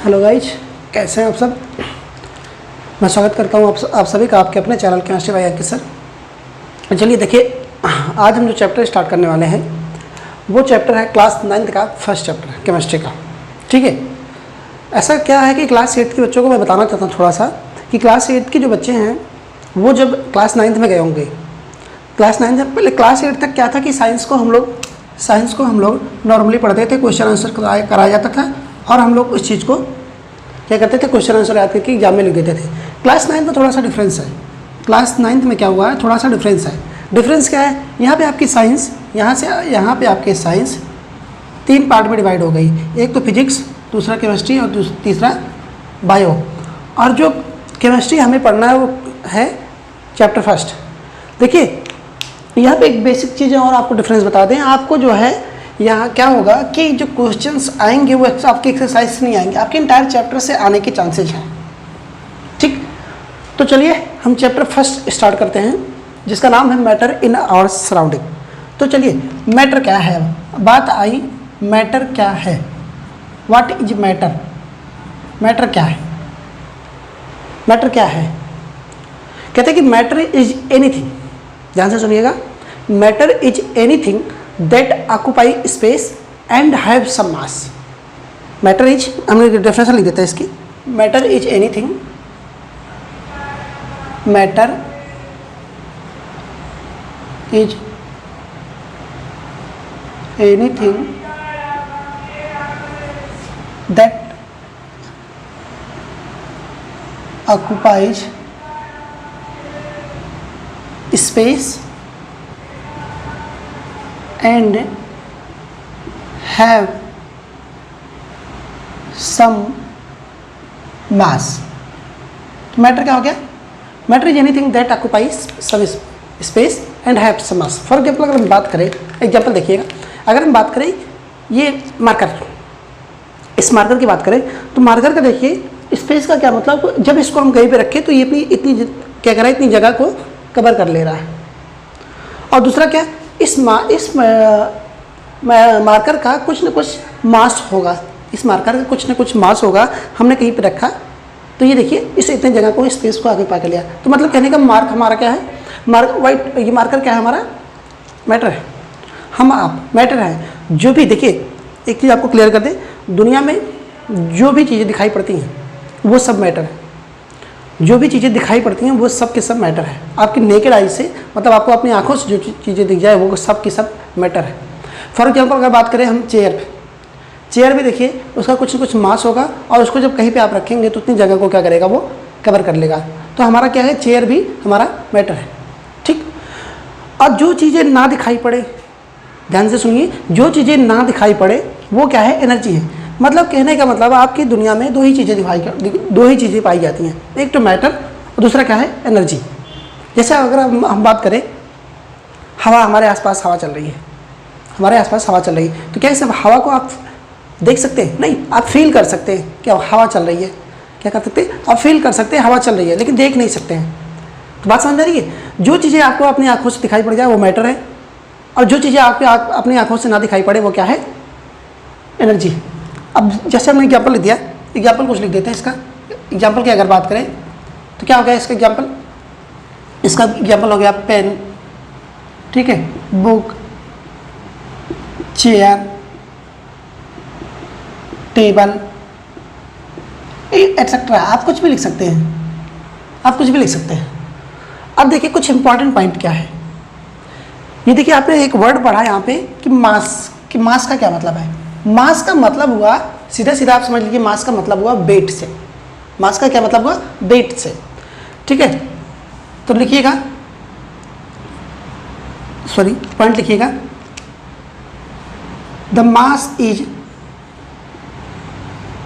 Hello guys, कैसे हैं आप सब। मैं स्वागत करता हूं आप सभी का आपके अपने चैनल केमिस्ट्री बाय अंकित सर। चलिए देखिए, आज हम जो चैप्टर स्टार्ट करने वाले हैं वो चैप्टर है क्लास 9th का फर्स्ट चैप्टर केमिस्ट्री का। ठीक है, ऐसा क्या है कि क्लास 8 के बच्चों को मैं बताना चाहता हूँ थोड़ा सा कि क्लास 8 के जो बच्चे हैं वो जब क्लास 9th में गए होंगे, क्लास 9 में पहले क्लास 8 तक क्या था कि साइंस को हम लोग नॉर्मली पढ़ते थे, क्वेश्चन आंसर कराया जाता था और हम लोग उस चीज़ को क्या करते थे, क्वेश्चन आंसर याद करके एग्जाम में लिख देते थे। क्लास 9 में थोड़ा सा डिफरेंस है। क्लास 9 में क्या हुआ है, थोड़ा सा डिफरेंस है। डिफरेंस क्या है, यहाँ पे आपकी साइंस, यहाँ पे आपके साइंस 3 पार्ट में डिवाइड हो गई। एक तो फिजिक्स, दूसरा केमिस्ट्री और तीसरा बायो। और जो केमिस्ट्री हमें पढ़ना है वो है चैप्टर फर्स्ट। देखिए यहाँ पे एक बेसिक चीज़ और आपको डिफरेंस बता दें। आपको जो है यहाँ क्या होगा कि जो क्वेश्चंस आएंगे वो आपके एक्सरसाइज से नहीं आएंगे, आपके इंटायर चैप्टर से आने के चांसेस हैं। ठीक, तो चलिए हम चैप्टर फर्स्ट स्टार्ट करते हैं जिसका नाम है मैटर इन आवर सराउंडिंग। तो चलिए, मैटर क्या है, बात आई मैटर क्या है, व्हाट इज मैटर। मैटर क्या है, मैटर क्या है, कहते हैं कि मैटर इज एनीथिंग, ध्यान से सुनिएगा, matter is anything that occupy space and have some mass. Matter is, हमने डेफिनेशन लिख देता है इसकी, matter is anything, matter is anything that occupies space and have some mass। तो मैटर क्या हो गया, matter is anything that occupies some space and have some mass. For example अगर हम बात करें, एग्जाम्पल देखिएगा, अगर हम बात करें ये मार्कर, इस मार्कर की बात करें तो मार्कर का देखिए स्पेस का क्या मतलब, जब इसको हम कहीं पे रखें तो ये अपनी इतनी क्या कर रहा है, इतनी जगह को कवर कर ले रहा है। और दूसरा क्या, इस मार्कर का कुछ न कुछ मास होगा, इस मार्कर का कुछ न कुछ मास होगा, हमने कहीं पे रखा तो ये देखिए इस इतने जगह को, स्पेस को आगे पा कर लिया। तो मतलब कहने का मार्क हमारा क्या है, वाइट, ये मार्कर क्या है हमारा, मैटर है, हम आप मैटर है। जो भी देखिए, एक चीज़ आपको क्लियर कर दे, दुनिया में जो भी चीज़ें दिखाई पड़ती हैं वो सब मैटर है, जो भी चीज़ें दिखाई पड़ती हैं वो सब के सब मैटर है। आपकी नेकेड आई से, मतलब आपको अपनी आंखों से जो चीज़ें दिख जाए वो सब की सब मैटर है। फॉर एग्जाम्पल अगर बात करें हम चेयर भी देखिए उसका कुछ न कुछ मास होगा और उसको जब कहीं पे आप रखेंगे तो उतनी जगह को क्या करेगा, वो कवर कर लेगा। तो हमारा क्या है, चेयर भी हमारा मैटर है। ठीक, और जो चीज़ें ना दिखाई पड़े, ध्यान से सुनिए, जो चीज़ें ना दिखाई पड़े वो क्या है, एनर्जी है। मतलब कहने का मतलब आपकी दुनिया में दो ही चीज़ें पाई जाती हैं, एक तो मैटर और दूसरा क्या है, एनर्जी। जैसे अगर हम बात करें हवा, हमारे आसपास हवा चल रही है, हमारे आसपास हवा चल रही है, तो क्या इस हवा को आप देख सकते हैं, नहीं, आप फील कर सकते हैं कि हवा चल रही है, क्या कर सकते हैं, आप फील कर सकते हैं हवा चल रही है, लेकिन देख नहीं सकते हैं। तो बात समझ आ रही है, जो चीज़ें आपको अपनी आँखों से दिखाई पड़ जाए वो मैटर है, और जो चीज़ें आपको अपनी आँखों से ना दिखाई पड़े वो क्या है, एनर्जी। अब जैसे हमने एग्जाम्पल लिख दिया, एग्जाम्पल कुछ लिख देते हैं इसका। एग्जाम्पल की अगर बात करें तो क्या हो गया इसका एग्जाम्पल, इसका एग्जाम्पल हो गया पेन, ठीक है, बुक, चेयर, टेबल, एटसेट्रा। आप कुछ भी लिख सकते हैं, आप कुछ भी लिख सकते हैं। अब देखिए कुछ इंपॉर्टेंट पॉइंट क्या है, ये देखिए आपने एक वर्ड पढ़ा यहाँ पे कि मास, कि मास का क्या मतलब है। मास का मतलब हुआ, सीधा सीधा आप समझ लीजिए, मास का मतलब हुआ वेट से। मास का क्या मतलब हुआ, वेट से। ठीक है, तो लिखिएगा, सॉरी पॉइंट लिखिएगा, the mass is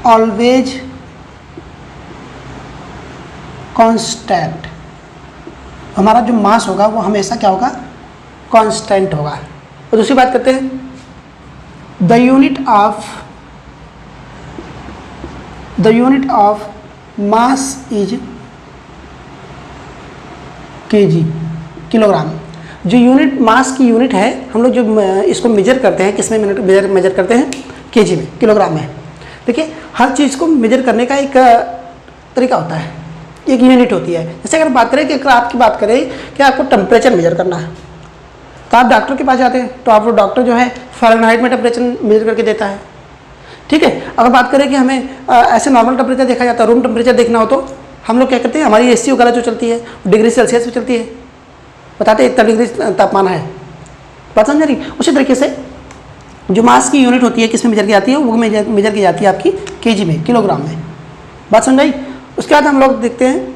always constant. हमारा जो मास होगा वो हमेशा क्या होगा, कांस्टेंट होगा। और दूसरी बात करते हैं, the unit of mass is KG, kilogram. जो यूनिट मास की यूनिट है, हम लोग जो इसको मेजर करते हैं, किस में मेजर करते हैं, केजी में, किलोग्राम में। देखिए हर चीज़ को मेजर करने का एक तरीका होता है, एक यूनिट होती है। जैसे अगर बात करें कि अगर आपकी बात करें कि आपको टेम्परेचर मेजर करना है तो आप डॉक्टर के पास जाते हैं, तो आपको डॉक्टर जो है फ़ारेनहाइट में टेम्परेचर मेजर करके देता है। ठीक है, अगर बात करें कि हमें ऐसे नॉर्मल टेम्परेचर देखा जाता है, रूम टेम्परेचर देखना हो तो हम लोग क्या करते हैं, हमारी AC वगैरह जो चलती है डिग्री सेल्सियस में चलती है, बताते हैं इतना डिग्री तापमान है, बात समझ रही। उसी तरीके से जो मास की यूनिट होती है किस में मेजर की जाती है, वो मेजर की जाती है आपकी kg में, किलोग्राम में, बात समझ आई। उसके बाद हम लोग देखते हैं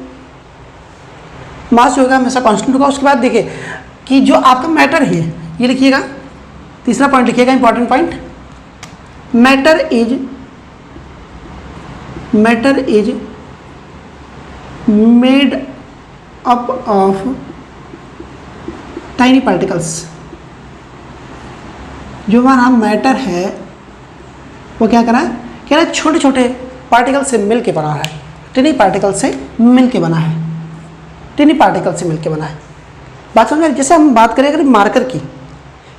मास जो होगा हमेशा कांस्टेंट होगा। उसके बाद देखिए कि जो आपका मैटर है, ये लिखिएगा, तीसरा पॉइंट लिखिएगा, important point, matter is made up of tiny particles. जो हमारा मैटर है वो क्या करा है, कह रहा है छोटे छोटे पार्टिकल से मिल के बना है, टिनी पार्टिकल से मिल के बना है, टिनी पार्टिकल से मिल के बना है, बात समझ। जैसे हम बात करें अगर मार्कर की,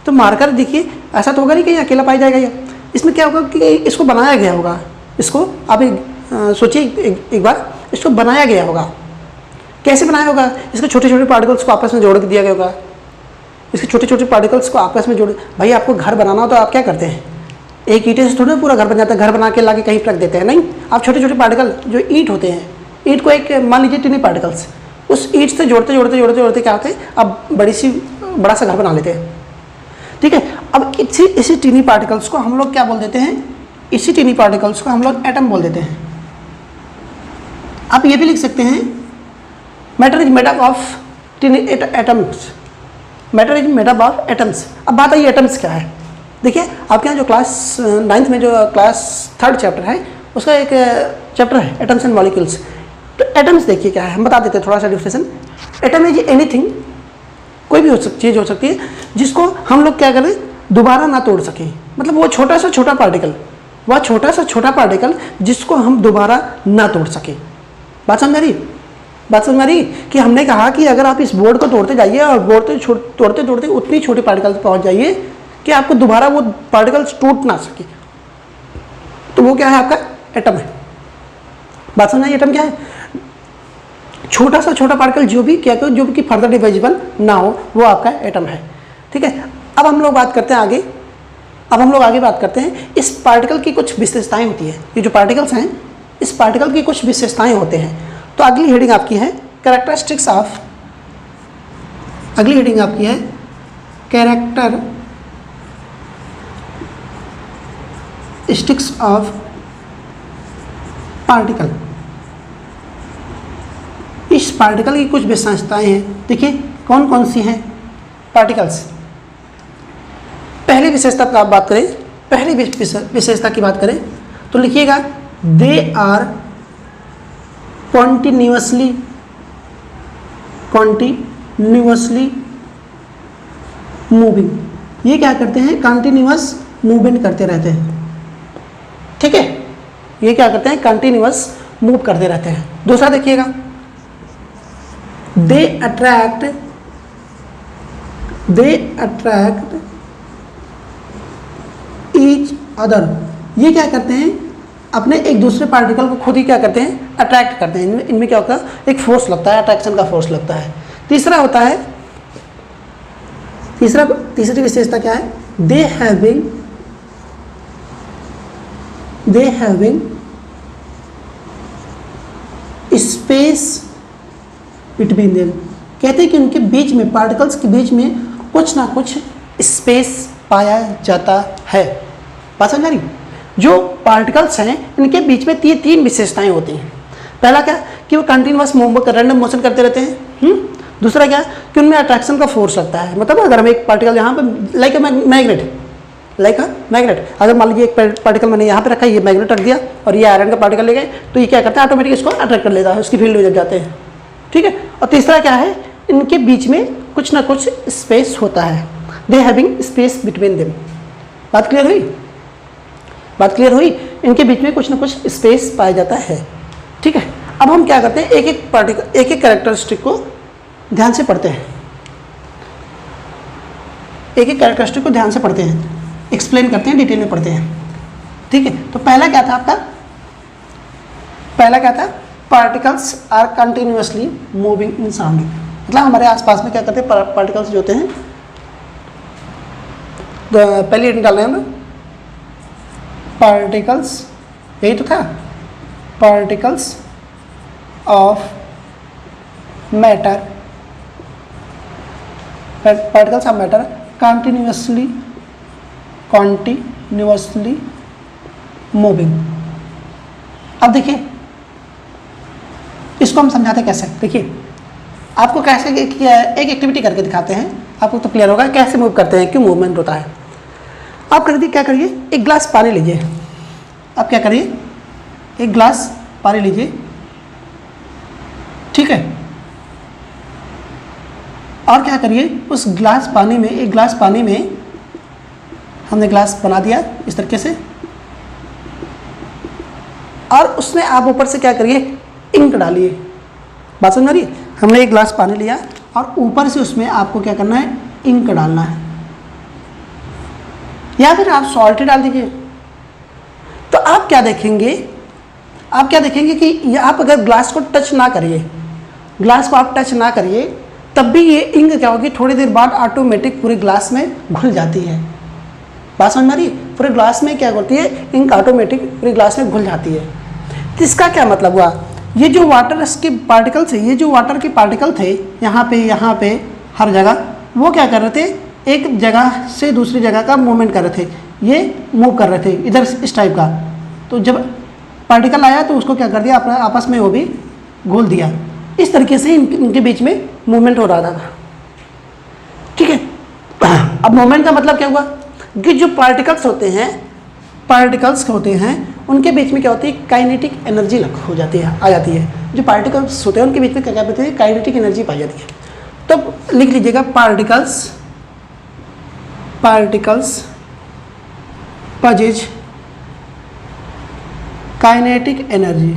तो मार्कर देखिए ऐसा तो होगा नहीं कि अकेला पाया जाएगा, इसमें क्या होगा कि इसको बनाया गया होगा, इसको आप सोचिए एक बार, इसको बनाया गया होगा, कैसे बनाया होगा, इसके छोटे छोटे पार्टिकल्स को आपस में जोड़ के दिया गया होगा, इसके छोटे छोटे पार्टिकल्स को आपस में जोड़। भाई आपको घर बनाना हो तो आप क्या करते हैं, एक ईंटे से थोड़ा पूरा घर बन जाता है, घर बना के लाके कहीं रख देते हैं, नहीं, आप छोटे छोटे पार्टिकल जो ईंट होते हैं, ईंट को एक मान लीजिए टिनी पार्टिकल्स, उस ईंट से जोड़ते जोड़ते जोड़ते जोड़ते क्या होते हैं, अब बड़ा सा घर बना लेते हैं। ठीक है, अब इसी टिनी पार्टिकल्स को हम लोग क्या बोल देते हैं, इसी टिनी पार्टिकल्स को हम लोग एटम बोल देते हैं। आप ये भी लिख सकते हैं, matter is made up of टिनी atoms, matter is made up of atoms. अब बात आई एटम्स क्या है, देखिए आपके यहाँ जो क्लास 9th में जो क्लास 3rd चैप्टर है, उसका एक चैप्टर है एटम्स एंड मॉलिक्यूल्स। तो एटम्स देखिए क्या है, हम बता देते हैं थोड़ा सा डिफिनेशन। एटम इज एनीथिंग, कोई भी चीज़ हो सकती है जिसको हम लोग क्या करें, दोबारा ना तोड़ सकें, मतलब वो छोटा सा छोटा पार्टिकल, वह छोटा सा छोटा पार्टिकल जिसको हम दोबारा ना तोड़ सकें। बात समझ रही, बात समझ रही कि हमने कहा कि अगर आप इस बोर्ड को तोड़ते जाइए और बोर्ड तोड़ते तोड़ते उतनी छोटी पार्टिकल पर पहुँच जाइए कि आपको दोबारा वो पार्टिकल्स टूट ना सके, तो वो क्या है, आपका एटम है। बात समझ आई, एटम क्या है, छोटा सा छोटा पार्टिकल जो भी क्या जो कि फर्दर डिवाइजिबल ना हो, वो आपका एटम है। ठीक है, अब हम लोग बात करते हैं आगे, अब हम लोग आगे बात करते हैं इस पार्टिकल की कुछ विशेषताएं होती है, ये जो पार्टिकल्स हैं इस पार्टिकल की कुछ विशेषताएं होते हैं। तो अगली हेडिंग आपकी है कैरेक्टरिस्टिक्स ऑफ, अगली हेडिंग आपकी है कैरेक्टरिस्टिक्स ऑफ पार्टिकल। इस पार्टिकल की कुछ विशेषताएं हैं, देखिए कौन कौन सी हैं पार्टिकल्स। पहली विशेषता की आप बात करें, पहली विशेषता की बात करें तो लिखिएगा दे आर कॉन्टिन्यूअसली मूविंग। ये क्या करते हैं, कंटिन्यूअस मूवमेंट करते रहते हैं। ठीक है, ये क्या करते हैं, कंटिन्यूअस मूव करते रहते हैं। दूसरा देखिएगा दे अट्रैक्ट ईच अदर। ये क्या करते हैं, अपने एक दूसरे पार्टिकल को खुद ही क्या करते हैं, अट्रैक्ट करते हैं। इनमें क्या होता है, एक फोर्स लगता है, अट्रैक्शन का फोर्स लगता है। तीसरा होता है, तीसरी विशेषता क्या है, they having space between them. कहते हैं कि उनके बीच में, पार्टिकल्स के बीच में कुछ ना कुछ स्पेस पाया जाता है। बात समझ रही, जो पार्टिकल्स हैं इनके बीच में तीन विशेषताएं होती हैं। पहला क्या कि वो कंटिन्यूअस रैंडम मोशन करते रहते हैं। दूसरा क्या कि उनमें अट्रैक्शन का फोर्स लगता है, मतलब अगर हम एक पार्टिकल यहाँ पर लाइक मैग्नेट, अगर मान लीजिए एक पार्टिकल मैंने यहाँ पे रखा है, ये मैग्नेट रख दिया और ये आयरन का पार्टिकल ले गए, तो ये क्या करता है, ऑटोमेटिक इसको अट्रैक्ट कर लेता है, उसकी फील्ड में जब जाते हैं। ठीक है, और तीसरा क्या है, इनके बीच में कुछ ना कुछ स्पेस होता है, they having space between them. बात क्लियर हुई, इनके बीच में कुछ ना कुछ स्पेस पाया जाता है। ठीक है, अब हम क्या करते हैं, एक एक कैरेक्टरिस्टिक को ध्यान से पढ़ते हैं, एक्सप्लेन करते हैं, डिटेल में पढ़ते हैं। ठीक है, तो पहला क्या था आपका, पहला क्या था, particles are continuously moving in surrounding, मतलब हमारे आसपास में क्या करते हैं पार्टिकल्स जो होते हैं, पहले डाल रहे हैं हम पार्टिकल्स, यही तो था, particles of matter, particles of matter continuously moving. अब देखिए इसको हम समझाते कैसे, देखिए आपको कैसे एक एक्टिविटी करके दिखाते हैं, आपको तो क्लियर होगा कैसे मूव करते हैं, क्यों मूवमेंट होता है। आप कर दी क्या करिए, एक गिलास पानी लीजिए, आप क्या करिए, एक गिलास पानी लीजिए, ठीक है, और क्या करिए उस गिलास पानी में, एक गिलास पानी में हमने गिलास बना दिया इस तरीके से, और उसमें आप ऊपर से क्या करिए, इंक डालिए। बात समझ आ रही है, हमने एक गिलास पानी लिया और ऊपर से उसमें आपको क्या करना है, इंक डालना है, या फिर आप सॉल्ट डाल दीजिए। तो आप क्या देखेंगे, आप क्या देखेंगे कि आप अगर ग्लास को टच ना करिए, ग्लास को आप टच ना करिए, तब भी ये इंक क्या होगी, थोड़ी देर बाद ऑटोमेटिक पूरे ग्लास में घुल जाती है। बात समझ में आ रही है, पूरे ग्लास में क्या होती है, इंक ऑटोमेटिक पूरे ग्लास में घुल जाती है। तो इसका क्या मतलब हुआ, ये जो वाटर के पार्टिकल्स है, ये जो वाटर के पार्टिकल थे यहाँ पे हर जगह, वो क्या कर रहे थे, एक जगह से दूसरी जगह का मूवमेंट कर रहे थे, ये मूव कर रहे थे इधर इस टाइप का। तो जब पार्टिकल आया तो उसको क्या कर दिया, अपना आपस में वो भी घोल दिया। इस तरीके से इनके बीच में मूवमेंट हो रहा था, ठीक है। अब मूवमेंट का मतलब क्या हुआ कि जो पार्टिकल्स होते हैं उनके बीच में क्या होती है, काइनेटिक एनर्जी हो जाती है, आ जाती है। जो पार्टिकल्स होते हैं उनके बीच में क्या कहते हैं, काइनेटिक एनर्जी पाई जाती है। तो लिख लीजिएगा पार्टिकल्स पजेज काइनेटिक एनर्जी,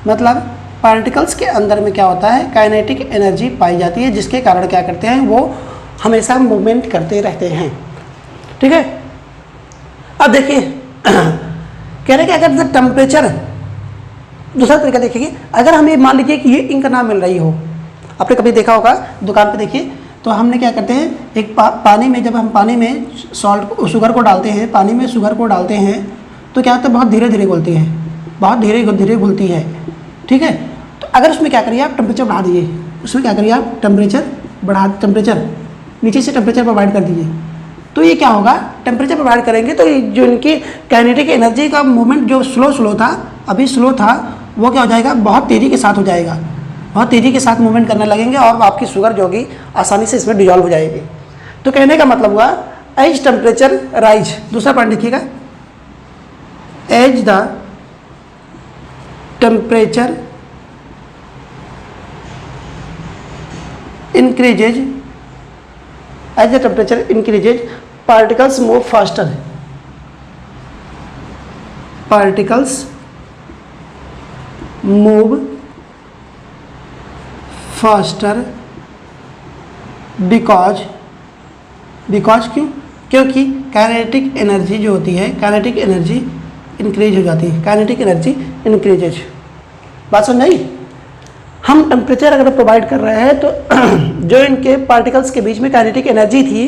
मतलब पार्टिकल्स के अंदर में क्या होता है, काइनेटिक एनर्जी पाई जाती है, जिसके कारण क्या करते हैं, वो हमेशा मूवमेंट करते रहते हैं, ठीक है। अब देखिए कह रहे कि अगर टेम्परेचर, दूसरा तरीका देखिए, अगर हमें मान लीजिए कि ये इंक ना मिल रही हो, आपने कभी देखा होगा दुकान पे देखिए, तो हमने क्या करते हैं, एक पानी में, जब हम पानी में शुगर को डालते हैं, पानी में शुगर को डालते हैं तो क्या होता है, बहुत धीरे धीरे घुलती है, बहुत धीरे धीरे घुलती है, ठीक है। तो अगर उसमें क्या करिए, आप टेम्परेचर बढ़ा दीजिए, उसमें क्या करिए आप टेम्परेचर नीचे से टेम्परेचर प्रोवाइड कर दीजिए, तो ये क्या होगा, टेम्परेचर प्रोवाइड करेंगे तो जो इनकी काइनेटिक एनर्जी का मूवमेंट जो स्लो था, अभी स्लो था, वो क्या हो जाएगा, बहुत तेज़ी के साथ हो जाएगा, बहुत तेज़ी के साथ मूवमेंट करने लगेंगे और आपकी शुगर जो होगी आसानी से इसमें डिजॉल्व हो जाएगी। तो कहने का मतलब हुआ एज टेम्परेचर राइज, दूसरा पॉइंट देखिएगा, as the temperature increases, as the temperature increases particles move faster, particles move faster because क्यों, क्योंकि काइनेटिक एनर्जी जो होती है, काइनेटिक एनर्जी इंक्रीज हो जाती है, काइनेटिक एनर्जी इंक्रीजेज। बात समझ आई, हम टेम्परेचर अगर प्रोवाइड कर रहे हैं तो जो इनके पार्टिकल्स के बीच में काइनेटिक एनर्जी थी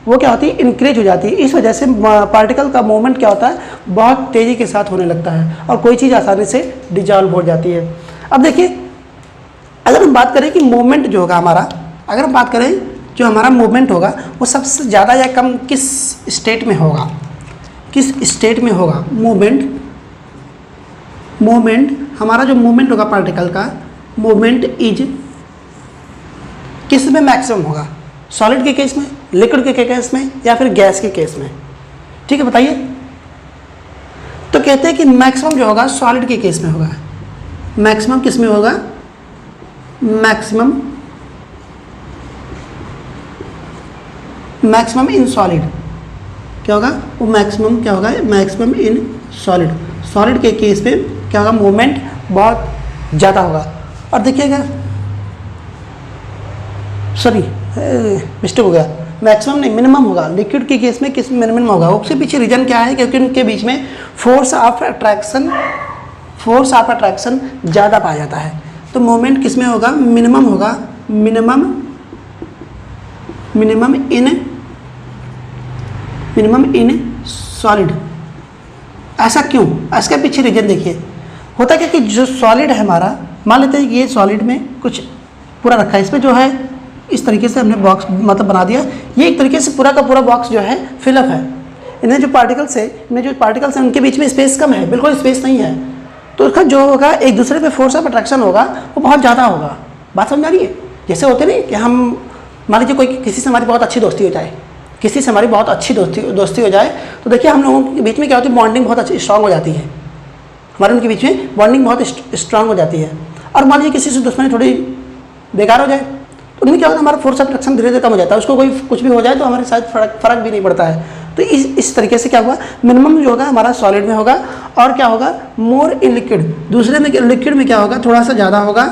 वो क्या होती है, इंक्रीज हो जाती है। इस वजह से पार्टिकल का मूवमेंट क्या होता है, बहुत तेज़ी के साथ होने लगता है और कोई चीज़ आसानी से डिजॉल्व हो जाती है। अब देखिए अगर हम बात करें कि मूवमेंट जो होगा हमारा, अगर हम बात करें जो हमारा मूवमेंट होगा वो सबसे ज़्यादा या कम किस स्टेट में होगा, किस स्टेट में होगा मूवमेंट हमारा जो मूवमेंट होगा पार्टिकल का, मूवमेंट इज किस में मैक्सिमम होगा, सॉलिड के केस में, लिक्विड के केस में, या फिर गैस के केस में, ठीक है बताइए। तो कहते हैं कि मैक्सिमम जो होगा सॉलिड के केस में होगा। मैक्सिमम किस में होगा, मैक्सिमम इन सॉलिड क्या होगा, वो मैक्सिमम क्या होगा, मैक्सिमम इन सॉलिड, सॉलिड के केस में क्या होगा, मूवमेंट बहुत ज़्यादा होगा। और देखिएगा, सॉरी मिस्टेक हो गया, मैक्सिमम नहीं, मिनिमम होगा। लिक्विड के केस में किस मिनिमम होगा, उसके पीछे रीजन क्या है, क्योंकि उनके बीच में फोर्स ऑफ अट्रैक्शन ज़्यादा पाया जाता है। तो मोमेंट किस में होगा, मिनिमम होगा, मिनिमम इन सॉलिड। ऐसा क्यों, इसके पीछे रीजन देखिए। होता क्या कि जो सॉलिड है हमारा, मान लेते हैं कि ये सॉलिड में कुछ पूरा रखा है, इसमें जो है इस तरीके से हमने बॉक्स मतलब बना दिया, ये एक तरीके से पूरा का पूरा बॉक्स जो है फिलअप है। इनमें जो पार्टिकल्स हैं उनके बीच में स्पेस कम है, बिल्कुल स्पेस नहीं है, तो उसका जो होगा एक दूसरे पे फोर्स ऑफ अट्रैक्शन होगा वो बहुत ज़्यादा होगा। बात समझ आ रही है। जैसे होते नहीं कि हम मान लीजिए कोई किसी से हमारी बहुत अच्छी दोस्ती हो जाए, दोस्ती हो जाए, तो देखिए हम लोगों के बीच में क्या होती है, बॉन्डिंग बहुत अच्छी स्ट्रांग हो जाती है, हमारे उनके बीच में बॉन्डिंग बहुत स्ट्रांग हो जाती है। और मान लीजिए किसी से दुश्मनी थोड़ी बेकार हो जाए, तो उनमें क्या होता है, हमारा फोर्स ऑफ अट्रैक्शन धीरे धीरे कम हो जाता है, उसको कोई कुछ भी हो जाए तो हमारे साथ फर्क भी नहीं पड़ता है। तो इस तरीके से क्या हुआ, मिनिमम जो होगा हमारा सॉलिड में होगा, और क्या होगा, मोर इन लिक्विड। दूसरे में लिक्विड में क्या होगा, थोड़ा सा ज़्यादा होगा,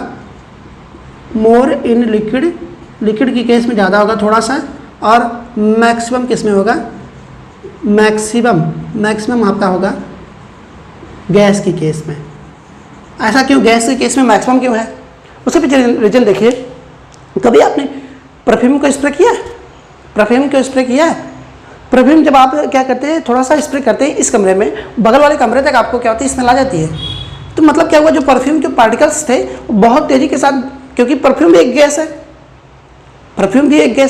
मोर इन लिक्विड की केस में ज़्यादा होगा थोड़ा सा, और मैक्सिमम किस में होगा, मैक्सिमम आपका होगा गैस की केस में। ऐसा क्यों, गैस के केस में मैक्सिमम क्यों है, उसके पीछे रीजन देखिए। कभी आपने परफ्यूम को स्प्रे किया है, परफ्यूम जब आप क्या करते हैं, थोड़ा सा स्प्रे करते हैं इस कमरे में, बगल वाले कमरे तक आपको क्या होती है, स्मेल आ जाती है। तो मतलब क्या हुआ, जो परफ्यूम के पार्टिकल्स थे बहुत तेज़ी के साथ, क्योंकि परफ्यूम भी एक गैस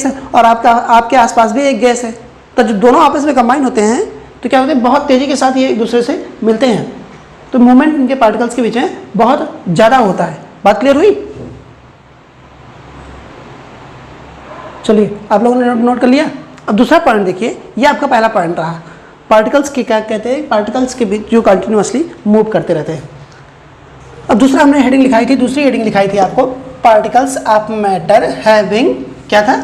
है, और आपके आसपास भी एक गैस है, तो जो दोनों आपस में कंबाइन होते हैं तो क्या होते हैं, बहुत तेज़ी के साथ ये एक दूसरे से मिलते हैं, तो मूवमेंट इनके पार्टिकल्स के बीच में बहुत ज़्यादा होता है। बात क्लियर हुई। चलिए आप लोगों ने नोट कर लिया। अब दूसरा पॉइंट देखिए, ये आपका पहला पॉइंट रहा, पार्टिकल्स के क्या कहते हैं, पार्टिकल्स के बीच जो कंटिन्यूअसली मूव करते रहते हैं। अब दूसरा हमने हेडिंग लिखाई थी, दूसरी हेडिंग लिखाई थी आपको, पार्टिकल्स ऑफ मैटर हैविंग, क्या था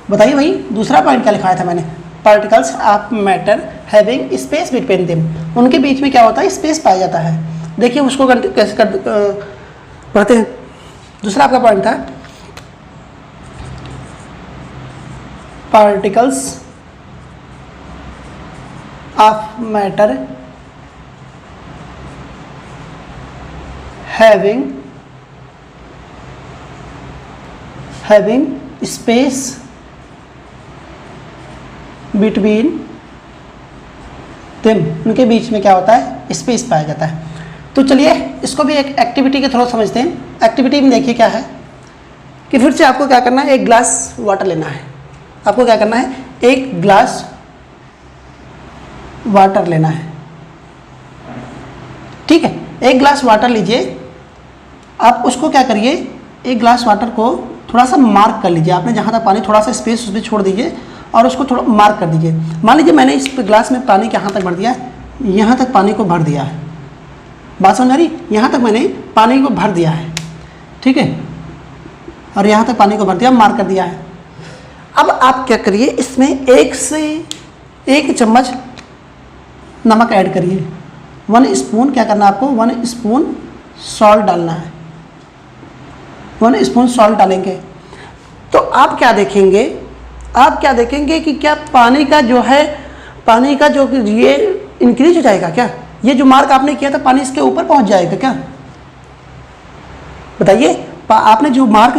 बताइए भाई, दूसरा पॉइंट क्या लिखाया था मैंने, particles of matter having space between them, उनके बीच में क्या होता है, स्पेस पाया जाता है। देखिए उसको कैसे पढ़ते हैं। दूसरा आपका पॉइंट था particles of matter having space between them, उनके बीच में क्या होता है, स्पेस पाया जाता है। तो चलिए इसको भी एक एक्टिविटी के थ्रू समझते हैं। एक्टिविटी में देखिए क्या है कि फिर से आपको क्या करना है, एक ग्लास वाटर लेना है। आपको क्या करना है, एक ग्लास वाटर लेना है, ठीक है। एक ग्लास वाटर लीजिए, आप उसको क्या करिए, एक ग्लास वाटर को थोड़ा सा मार्क कर लीजिए, आपने जहाँ तक पानी, थोड़ा सा स्पेस उसमें छोड़ दीजिए और उसको थोड़ा मार्क कर दीजिए। मान लीजिए मैंने इस ग्लास में पानी यहाँ तक भर दिया, यहाँ तक पानी को भर दिया है, बात समझ आ रही, यहाँ तक मैंने पानी को भर दिया है, ठीक है, और यहाँ तक पानी को भर दिया, मार्क कर दिया है। अब आप क्या करिए, इसमें 1 से 1 चम्मच नमक ऐड करिए, 1 स्पून, क्या करना है आपको, 1 स्पून सॉल्ट डालना है, 1 स्पून सॉल्ट डालेंगे। तो आप क्या देखेंगे कि क्या पानी का जो ये इंक्रीज हो जाएगा, क्या ये जो मार्क आपने किया था पानी इसके ऊपर पहुंच जाएगा क्या, बताइए। आपने जो मार्क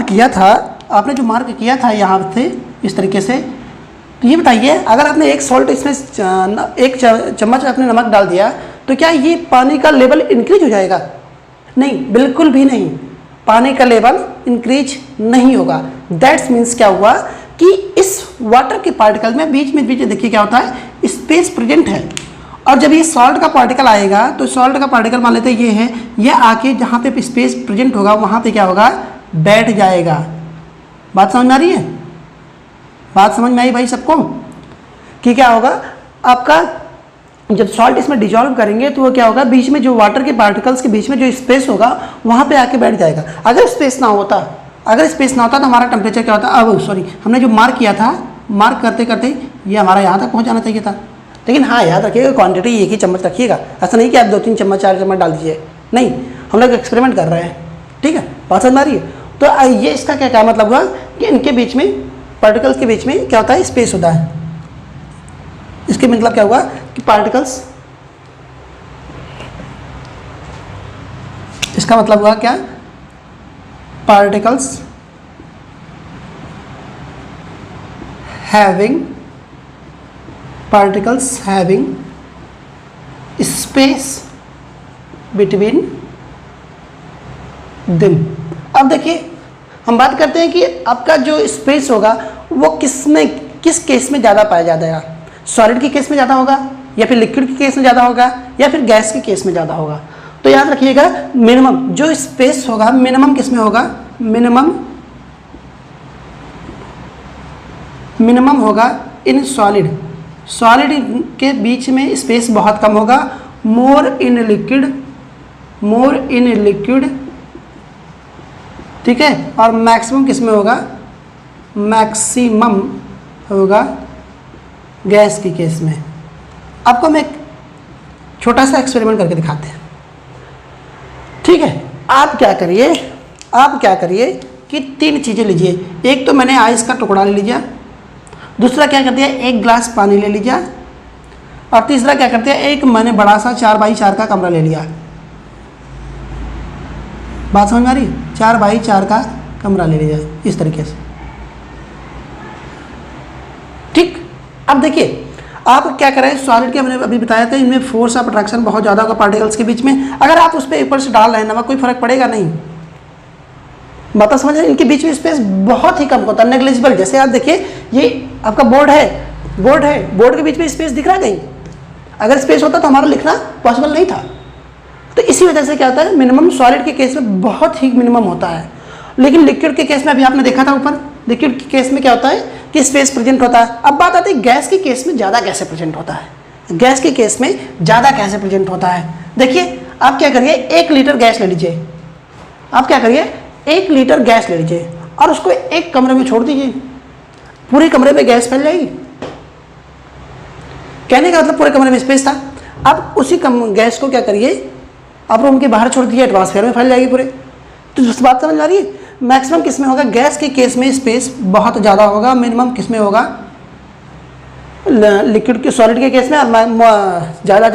किया था यहाँ से इस तरीके से, तो ये बताइए अगर आपने एक सॉल्ट इसमें 1 चम्मच आपने नमक डाल दिया तो क्या ये पानी का लेवल इंक्रीज हो जाएगा, नहीं, बिल्कुल भी नहीं, पानी का लेवल इंक्रीज नहीं होगा। दैट्स मीन्स क्या हुआ कि इस वाटर के पार्टिकल में बीच में देखिए क्या होता है, स्पेस प्रेजेंट है, और जब ये सॉल्ट का पार्टिकल आएगा तो सॉल्ट का पार्टिकल मान लेते हैं ये है, ये आके जहाँ पे स्पेस प्रेजेंट होगा वहाँ पे क्या होगा, बैठ जाएगा। बात समझ में आ रही है, बात समझ में आई भाई सबको, कि क्या होगा आपका, जब सॉल्ट इसमें डिजॉल्व करेंगे तो वो क्या होगा, बीच में जो वाटर के पार्टिकल्स के बीच में जो स्पेस होगा वहाँ पे आके बैठ जाएगा। अगर स्पेस ना होता तो हमारा टेम्परेचर क्या होता, अब सॉरी, हमने जो मार्क किया था, मार्क करते करते ये हमारा यहाँ तक पहुँच जाना चाहिए था। लेकिन हाँ याद रखिएगा, क्वांटिटी 1 ही चम्मच रखिएगा, ऐसा नहीं कि आप 2-3 चम्मच 4 चम्मच डाल दीजिए, नहीं, हम लोग एक्सपेरिमेंट कर रहे हैं, ठीक है, बात समझ आ रही है। तो ये इसका क्या मतलब हुआ कि इनके बीच में पार्टिकल्स के बीच में क्या होता है, स्पेस होता है। इसके मतलब क्या हुआ कि पार्टिकल्स, इसका मतलब हुआ क्या, पार्टिकल्स हैविंग स्पेस बिटवीन दिम। अब देखिए हम बात करते हैं कि आपका जो स्पेस होगा वो किस केस में ज़्यादा पाया जाता है, सॉलिड के केस में ज़्यादा होगा या फिर लिक्विड के केस में ज़्यादा होगा या फिर गैस के केस में ज़्यादा होगा। तो याद रखिएगा मिनिमम जो स्पेस होगा मिनिमम किस में होगा, मिनिमम होगा इन सॉलिड के बीच में स्पेस बहुत कम होगा, मोर इन लिक्विड, ठीक है, और मैक्सिमम किस में होगा, मैक्सिमम होगा गैस की केस में। आपको हम एक छोटा सा एक्सपेरिमेंट करके दिखाते हैं, ठीक है। आप क्या करिए कि 3 चीज़ें लीजिए। एक तो मैंने आइस का टुकड़ा ले लीजिए, दूसरा क्या करते हैं 1 गिलास पानी ले लीजिए, और तीसरा क्या करते हैं एक मैंने बड़ा सा 4x4 का कमरा ले लिया। बात समझ में आ रही, 4x4 का कमरा ले लीजिए इस तरीके से, ठीक। अब देखिए आप क्या करें, सॉलिड के मैंने अभी बताया था इनमें फोर्स ऑफ अट्रैक्शन बहुत ज़्यादा होगा पार्टिकल्स के बीच में। अगर आप उस पर ऊपर से डाल रहे हैं नमक, कोई फर्क पड़ेगा नहीं। बात समझ रहे हैं, इनके बीच में स्पेस बहुत ही कम होता है, नेग्लिजिबल। जैसे आप देखिए ये आपका बोर्ड है, बोर्ड के बीच में स्पेस दिख रहा है कहीं? अगर स्पेस होता तो हमारा लिखना पॉसिबल नहीं था। तो इसी वजह से क्या होता है, मिनिमम सॉलिड के केस में बहुत ही मिनिमम होता है। लेकिन लिक्विड के केस में अभी आपने देखा था ऊपर, लिक्विड के केस में क्या होता है कि स्पेस प्रेजेंट होता है। अब बात आती है गैस के केस में ज़्यादा कैसे प्रेजेंट होता है, गैस के केस में ज़्यादा कैसे प्रेजेंट होता है। देखिए आप क्या करिए 1 लीटर गैस ले लीजिए, आप क्या करिए 1 लीटर गैस ले लीजिए और उसको एक कमरे में छोड़ दीजिए, पूरे कमरे में गैस फैल जाएगी। कहने का मतलब पूरे कमरे में स्पेस था। अब उसी गैस को क्या करिए आप रूम के बाहर छोड़ दीजिए, एटमॉस्फेयर में फैल जाएगी पूरे। तो जिस बात समझ आ रही है, मैक्सिमम किस में होगा, गैस के केस में स्पेस बहुत ज़्यादा होगा, मिनिमम किस में होगा, लिक्विड के सॉलिड के केस में, और ज़्यादा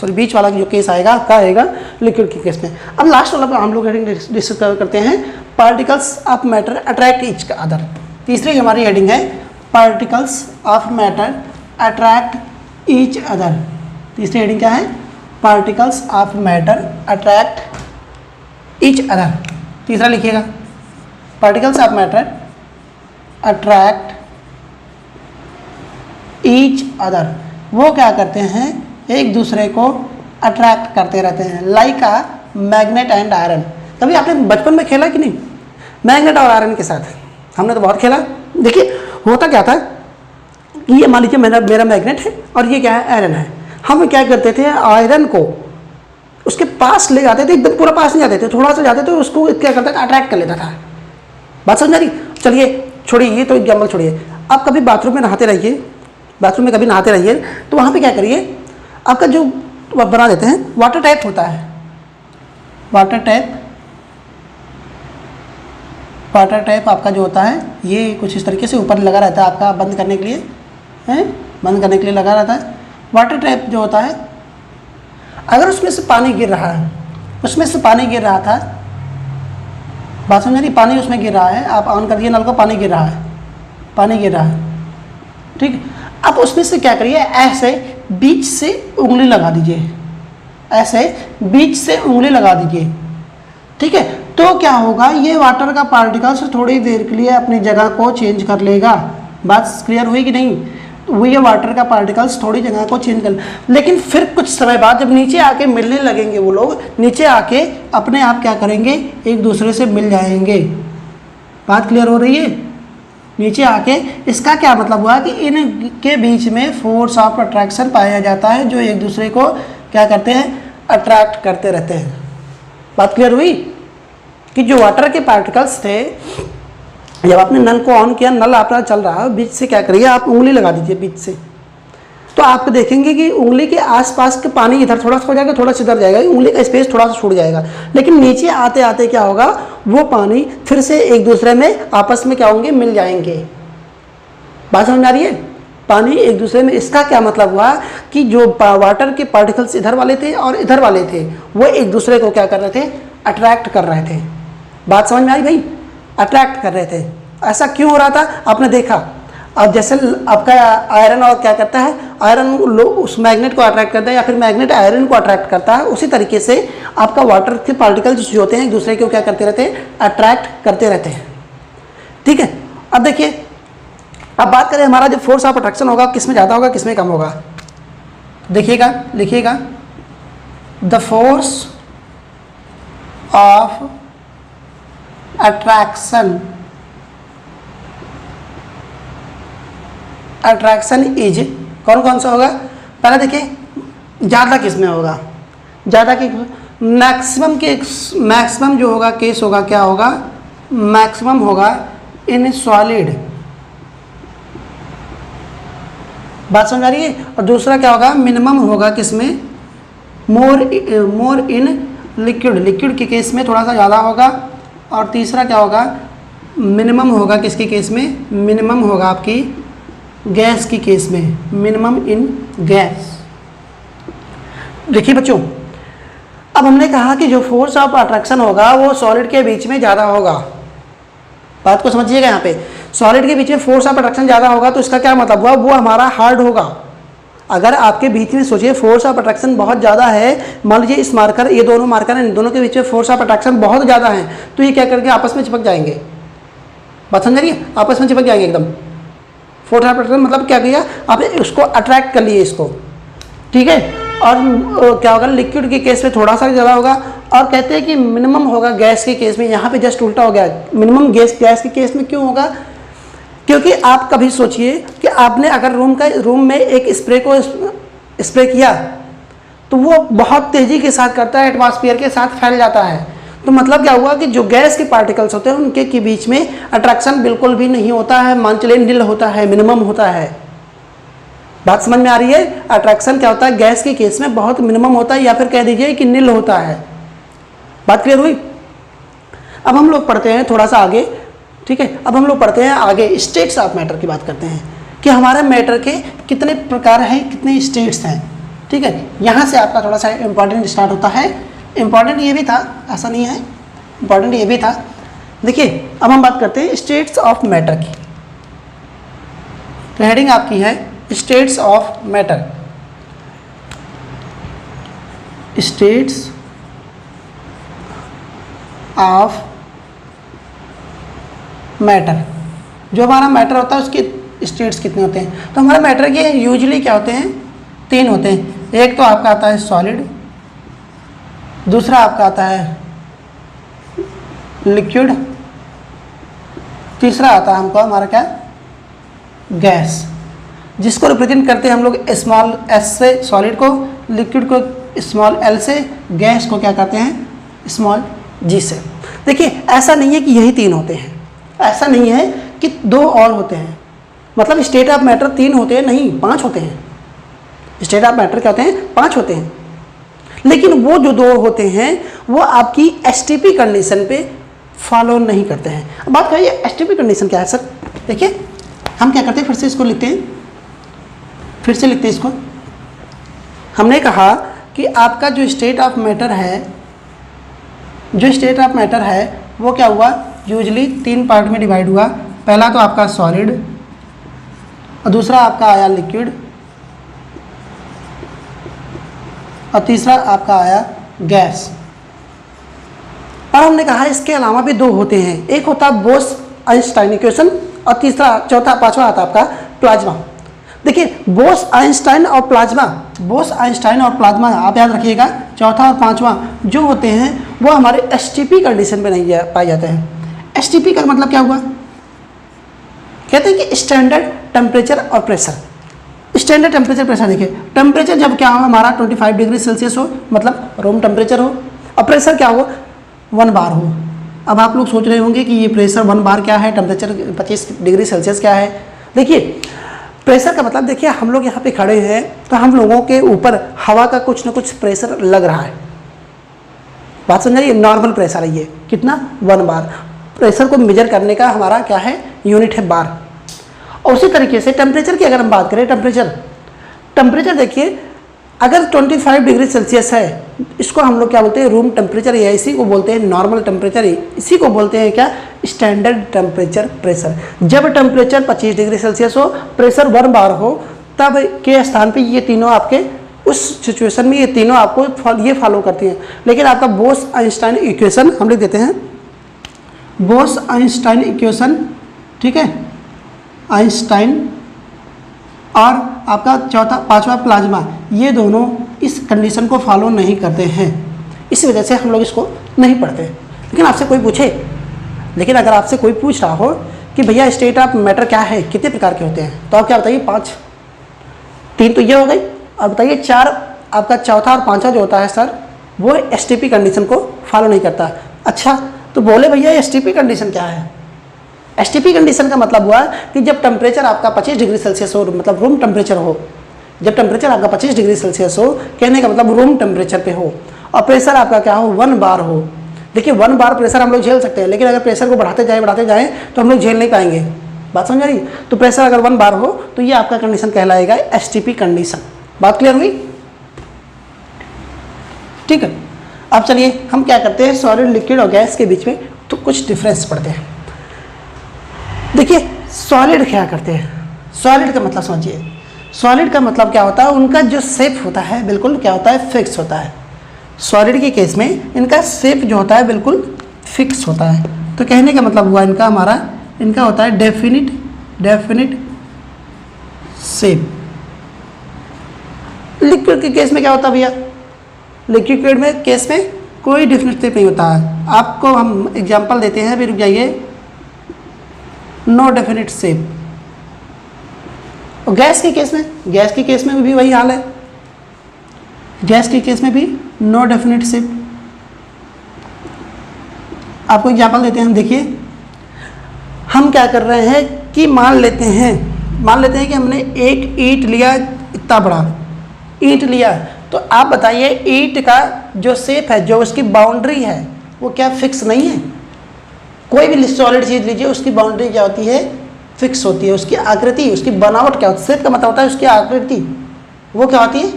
बीच वाला जो केस आएगा क्या आएगा, लिक्विड के केस में। अब लास्ट वाला हम लोग हेडिंग डिस्कस करते हैं, particles of matter attract each other. तीसरी हमारी हेडिंग है particles of matter attract each other. तीसरी हेडिंग क्या है, particles of matter attract each other. तीसरा लिखिएगा, particles of matter attract each other. वो क्या करते हैं, एक दूसरे को अट्रैक्ट करते रहते हैं, like a magnet and iron. कभी आपने बचपन में खेला कि नहीं मैग्नेट और आयरन के साथ? हमने तो बहुत खेला। देखिए होता क्या था, ये मान लीजिए मेरा मैग्नेट है और ये क्या है, आयरन है। हम क्या करते थे, आयरन को उसके पास ले जाते थे, एकदम पूरा पास नहीं जाते थे, थोड़ा सा जाते थे, उसको क्या करता था, अट्रैक्ट कर लेता था। बात समझ आ रही? चलिए छोड़िए ये तो एग्जाम्पल छोड़िए, आप कभी बाथरूम में नहाते रहिए, बाथरूम में कभी नहाते रहिए तो वहाँ पे क्या करिए, आपका जो बना देते हैं वाटर टैप होता है, वाटर टैप आपका जो होता है ये कुछ इस तरीके से ऊपर लगा रहता है आपका, बंद करने के लिए है, बंद करने के लिए लगा रहता है। वाटर टैप जो होता है, अगर उसमें से पानी गिर रहा है, उसमें से पानी गिर रहा था, बात समझ रही, पानी उसमें गिर रहा है, आप ऑन कर दिए नल को, पानी गिर रहा है, पानी गिर रहा है, ठीक। अब उसमें से क्या करिए, ऐसे बीच से उंगली लगा दीजिए, ऐसे बीच से उंगली लगा दीजिए, ठीक है। तो क्या होगा, ये वाटर का पार्टिकल्स थोड़ी देर के लिए अपनी जगह को चेंज कर लेगा। बात क्लियर हुई कि नहीं? वो ये वाटर का पार्टिकल्स थोड़ी जगह को चेंज कर, लेकिन फिर कुछ समय बाद जब नीचे आके मिलने लगेंगे, वो लोग नीचे आके अपने आप क्या करेंगे, एक दूसरे से मिल जाएंगे। बात क्लियर हो रही है? नीचे आके, इसका क्या मतलब हुआ कि इनके बीच में फोर्स ऑफ अट्रैक्शन पाया जाता है, जो एक दूसरे को क्या करते हैं, अट्रैक्ट करते रहते हैं। बात क्लियर हुई कि जो वाटर के पार्टिकल्स थे, जब आपने नल को ऑन किया, नल आपका चल रहा है, बीच से क्या करिए, आप उंगली लगा दीजिए बीच से, तो आप देखेंगे कि उंगली के आसपास के पानी इधर थोड़ा सा हो जाएगा, थोड़ा सा इधर जाएगा, उंगली का स्पेस थोड़ा सा छूट जाएगा। लेकिन नीचे आते आते क्या होगा, वो पानी फिर से एक दूसरे में आपस में क्या होंगे, मिल जाएंगे। बात समझ में आ रही है? पानी एक दूसरे में, इसका क्या मतलब हुआ कि जो वाटर के पार्टिकल्स इधर वाले थे और इधर वाले थे वो एक दूसरे को क्या कर रहे थे, अट्रैक्ट कर रहे थे। बात समझ में आई भाई? अट्रैक्ट कर रहे थे। ऐसा क्यों हो रहा था आपने देखा। अब जैसे आपका आयरन और क्या करता है, आयरन उस मैग्नेट को अट्रैक्ट करता है या फिर मैग्नेट आयरन को अट्रैक्ट करता है, उसी तरीके से आपका वाटर के पार्टिकल्स जो होते हैं एक दूसरे को क्या करते रहते हैं, अट्रैक्ट करते रहते हैं। ठीक है, अब देखिए, अब बात करें हमारा जो फोर्स ऑफ अट्रैक्शन होगा किसमें ज़्यादा होगा किसमें कम होगा। देखिएगा, लिखिएगा, the force of attraction, attraction is, कौन कौन सा होगा, पहले देखिए ज़्यादा किस में होगा, ज़्यादा की मैक्सिमम के, मैक्सिमम जो होगा केस होगा क्या होगा, मैक्सिमम होगा इन सॉलिड। बात समझ आ रही है? और दूसरा क्या होगा, मिनिमम होगा किसमें, मोर इन लिक्विड, लिक्विड के केस में थोड़ा सा ज़्यादा होगा। और तीसरा क्या होगा, मिनिमम होगा किसके केस में, मिनिमम होगा आपकी गैस की केस में, मिनिमम इन गैस। देखिए बच्चों, अब हमने कहा कि जो फोर्स ऑफ अट्रैक्शन होगा वो सॉलिड के बीच में ज़्यादा होगा। बात को समझिएगा, यहाँ पे सॉलिड के बीच में फोर्स ऑफ अट्रैक्शन ज़्यादा होगा तो इसका क्या मतलब हुआ, वो हमारा हार्ड होगा। अगर आपके बीच में सोचिए फोर्स ऑफ अट्रैक्शन बहुत ज़्यादा है, मान लीजिए इस मार्कर, ये दोनों मार्कर हैं, इन दोनों के बीच में फोर्स ऑफ अट्रैक्शन बहुत ज़्यादा है, तो ये क्या करके आपस में चिपक जाएंगे। बात समझ रही है? आपस में चिपक जाएंगे एकदम। फोर्स ऑफ अट्रैक्शन मतलब क्या किया आपने, उसको अट्रैक्ट कर लिए इसको। ठीक है, और क्या होगा, लिक्विड के केस में थोड़ा सा ज़्यादा होगा। और कहते हैं कि मिनिमम होगा गैस के केस में, यहाँ पे जस्ट उल्टा हो गया, मिनिमम गैस के केस में क्यों होगा, क्योंकि आप कभी सोचिए कि आपने अगर रूम में एक स्प्रे को स्प्रे किया तो वो बहुत तेज़ी के साथ करता है, एटमॉस्फेयर के साथ फैल जाता है। तो मतलब क्या हुआ कि जो गैस के पार्टिकल्स होते हैं उनके के बीच में अट्रैक्शन बिल्कुल भी नहीं होता है, मान चलिए निल होता है, मिनिमम होता है। बात समझ में आ रही है? अट्रैक्शन क्या होता है, गैस के केस में बहुत मिनिमम होता है, या फिर कह दीजिए कि निल होता है। बात क्लियर हुई? अब हम लोग पढ़ते हैं थोड़ा सा आगे। ठीक है, अब हम लोग पढ़ते हैं आगे, स्टेट्स ऑफ मैटर की बात करते हैं कि हमारे मैटर के कितने प्रकार हैं, कितने स्टेट्स हैं। ठीक है, यहाँ से आपका थोड़ा सा इंपॉर्टेंट स्टार्ट होता है। इंपॉर्टेंट ये भी था, ऐसा नहीं है, इंपॉर्टेंट ये भी था। देखिए, अब हम बात करते हैं स्टेट्स ऑफ मैटर की। तो हेडिंग आपकी है states of matter. States of matter, जो हमारा मैटर होता है उसके स्टेट्स कितने होते हैं। तो हमारे मैटर के यूजुअली क्या होते हैं, 3 होते हैं। एक तो आपका आता है सॉलिड, दूसरा आपका आता है लिक्विड, तीसरा आता है हमको हमारा क्या, गैस, जिसको रिप्रेजेंट करते हैं हम लोग स्मॉल एस से सॉलिड को, लिक्विड को स्मॉल एल से, गैस को क्या करते हैं स्मॉल जी से। देखिए, ऐसा नहीं है कि यही 3 होते हैं, ऐसा नहीं है कि 2 और होते हैं। मतलब स्टेट ऑफ मैटर 3 होते हैं, नहीं 5 होते हैं। स्टेट ऑफ मैटर क्या होते हैं, 5 होते हैं। लेकिन वो जो 2 होते हैं वो आपकी एसटीपी कंडीशन पे फॉलो नहीं करते हैं। अब बात करिए एसटीपी कंडीशन क्या है सर। देखिए, हम क्या करते हैं, फिर से इसको लिखते हैं, फिर से लिखते हैं इसको। हमने कहा कि आपका जो स्टेट ऑफ मैटर है, जो स्टेट ऑफ मैटर है वो क्या हुआ, यूजली 3 पार्ट में डिवाइड हुआ। पहला तो आपका सॉलिड, और दूसरा आपका आया लिक्विड, और तीसरा आपका आया गैस। और हमने कहा इसके अलावा भी 2 होते हैं, एक होता है बोस आइंस्टाइन इक्वेशन, और तीसरा चौथा पांचवा आता है आपका प्लाज्मा। देखिए, बोस आइंस्टाइन और प्लाज्मा, बोस आइंस्टाइन और प्लाज्मा आप याद रखिएगा, चौथा और पांचवा जो होते हैं वो हमारे एसटीपी कंडीशन पे नहीं पाए जाते हैं। एसटीपी का मतलब क्या हुआ, कहते हैं कि स्टैंडर्ड टेम्परेचर और प्रेशर। स्टैंडर्ड टेम्परेचर प्रेशर, देखिए टेम्परेचर जब क्या हो हमारा 25 डिग्री सेल्सियस हो, मतलब रूम टेम्परेचर हो, और प्रेशर क्या हो 1 बार हो। अब आप लोग सोच रहे होंगे कि ये प्रेशर 1 बार क्या है, टेम्परेचर 25 डिग्री सेल्सियस क्या है। देखिए, प्रेशर का मतलब, देखिए हम लोग यहाँ पे खड़े हैं तो हम लोगों के ऊपर हवा का कुछ ना कुछ प्रेशर लग रहा है। बात समझिए, नॉर्मल प्रेशर है ये, कितना 1 बार। प्रेशर को मेजर करने का हमारा क्या है, यूनिट है बार। और उसी तरीके से टेम्परेचर की अगर हम बात करें, टेम्परेचर देखिए, अगर 25 डिग्री सेल्सियस है, इसको हम लोग क्या बोलते हैं, रूम टेम्परेचर, या इसी को बोलते हैं नॉर्मल टेम्परेचर, इसी को बोलते हैं क्या, स्टैंडर्ड टेम्परेचर प्रेशर। जब टेम्परेचर 25 डिग्री सेल्सियस हो, प्रेशर 1 बार हो, तब के स्थान पे ये तीनों आपके उस सिचुएशन में ये तीनों आपको ये फॉलो करती हैं। लेकिन आपका बोस आइंस्टाइन इक्वेशन हम लिख देते हैं, बोस आइंस्टाइन इक्वेशन, ठीक है, आइंस्टाइन और आपका चौथा पांचवा प्लाज्मा, ये दोनों इस कंडीशन को फॉलो नहीं करते हैं। इस वजह से हम लोग इसको नहीं पढ़ते। लेकिन आपसे कोई पूछे, लेकिन अगर आपसे कोई पूछ रहा हो कि भैया स्टेट ऑफ मैटर क्या है, कितने प्रकार के होते हैं, तो आप क्या बताइए, 5, 3 तो ये हो गई, और बताइए 4, आपका चौथा और पांचवा जो होता है सर, वो एसटीपी कंडीशन को फॉलो नहीं करता। अच्छा, तो बोले भैया एसटीपी कंडीशन क्या है? एसटीपी कंडीशन का मतलब हुआ कि जब टेम्परेचर आपका 25 डिग्री सेल्सियस हो, मतलब रूम टेम्परेचर हो, जब टेम्परेचर आपका 25 डिग्री सेल्सियस हो, कहने का मतलब रूम टेम्परेचर पे हो, और प्रेशर आपका क्या हो, 1 बार हो। देखिए 1 बार प्रेशर हम लोग झेल सकते हैं, लेकिन अगर प्रेशर को बढ़ाते जाएं तो हम लोग झेल नहीं पाएंगे। बात समझ आ रही? तो प्रेशर अगर 1 बार हो तो ये आपका कंडीशन कहलाएगा एसटीपी कंडीशन। बात क्लियर हुई? ठीक है। अब चलिए हम क्या करते हैं, सॉलिड, लिक्विड और गैस के बीच में तो कुछ डिफरेंस पढ़ते हैं। देखिए सॉलिड क्या करते हैं, सॉलिड का मतलब समझिए, सॉलिड का मतलब क्या होता है, उनका जो शेप होता है बिल्कुल क्या होता है, फिक्स होता है। सॉलिड के केस में इनका शेप जो होता है बिल्कुल फिक्स होता है। तो कहने का मतलब हुआ इनका, हमारा इनका होता है डेफिनिट शेप। लिक्विड के केस में क्या होता है भैया, लिक्विड में केस में कोई डेफिनेट शेप नहीं होता है। आपको हम एग्जांपल देते हैं, फिर रुक जाइए, नो डेफिनिट शेप। और गैस के केस में भी वही हाल है, गैस के केस में भी नो डेफिनिट शेप। आपको एग्जांपल देते हैं हम, देखिए हम क्या कर रहे हैं कि मान लेते हैं कि हमने एक ईंट लिया, इतना बड़ा ईंट लिया, तो आप बताइए ईंट का जो शेप है, जो उसकी बाउंड्री है, वो क्या फिक्स नहीं है? कोई भी सॉलिड चीज़ लीजिए, उसकी बाउंड्री क्या होती है, फिक्स होती है। उसकी आकृति, उसकी बनावट क्या होती है, शेप का मतलब होता है उसकी आकृति, वो क्या होती है,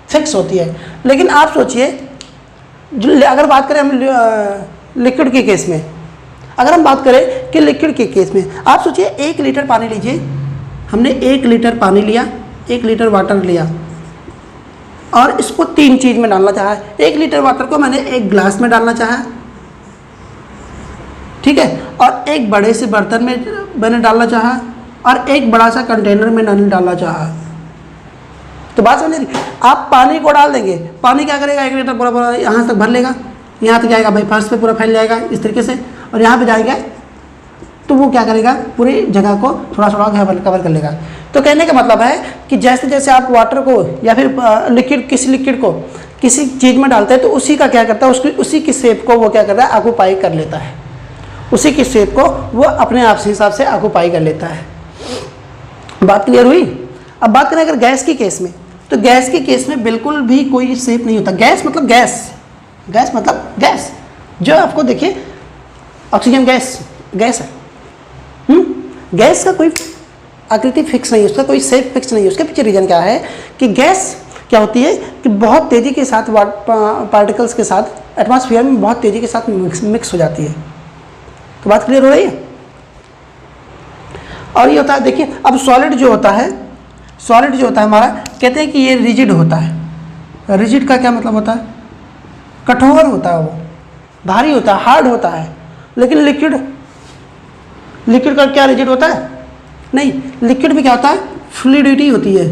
फिक्स होती है। लेकिन आप सोचिए, अगर बात करें हम लिक्विड के केस में, अगर हम बात करें कि लिक्विड के केस में आप सोचिए 1 लीटर पानी लीजिए, हमने 1 लीटर पानी लिया, 1 लीटर वाटर लिया, और इसको 3 चीज़ में डालना चाहा। 1 लीटर वाटर को मैंने एक ग्लास में डालना चाहा, ठीक है, और एक बड़े से बर्तन में मैंने डालना चाहा, और एक बड़ा सा कंटेनर में मैंने डालना चाहा। तो बात समझ रही? आप पानी को डाल देंगे, पानी क्या करेगा, 1 लीटर पूरा यहाँ तक भर लेगा, यहाँ तक जाएगा भाई, फर्श पे पूरा फैल जाएगा इस तरीके से, और यहाँ पे जाएगा तो वो क्या करेगा, पूरी जगह को थोड़ा थोड़ा कवर कर लेगा। तो कहने का मतलब है कि जैसे जैसे आप वाटर को या फिर किसी लिक्विड को किसी चीज़ में डालते हैं, तो उसी का क्या करता है, उसी की शेप को वो क्या करता है, ऑक्यूपाई कर लेता है, उसी की शेप को वो अपने आप से हिसाब से ऑक्यूपाई कर लेता है। बात क्लियर हुई? अब बात करें अगर गैस के केस में, तो गैस के केस में बिल्कुल भी कोई शेप नहीं होता। गैस मतलब गैस, जो आपको देखिए ऑक्सीजन गैस है, गैस का कोई आकृति फिक्स नहीं है, उसका कोई शेप फिक्स नहीं है। उसके पीछे रीजन क्या है कि गैस क्या होती है कि बहुत तेज़ी के साथ पार्टिकल्स के साथ एटमॉस्फेयर में बहुत तेज़ी के साथ मिक्स हो जाती है। तो बात क्लियर हो रही है? और ये होता है, देखिए अब सॉलिड जो होता है हमारा, कहते हैं कि ये रिजिड होता है। रिजिड का क्या मतलब होता है, कठोर होता है, वो भारी होता है, हार्ड होता है। लेकिन लिक्विड का क्या रिजिड होता है? नहीं, लिक्विड में क्या होता है, फ्लूइडिटी होती है।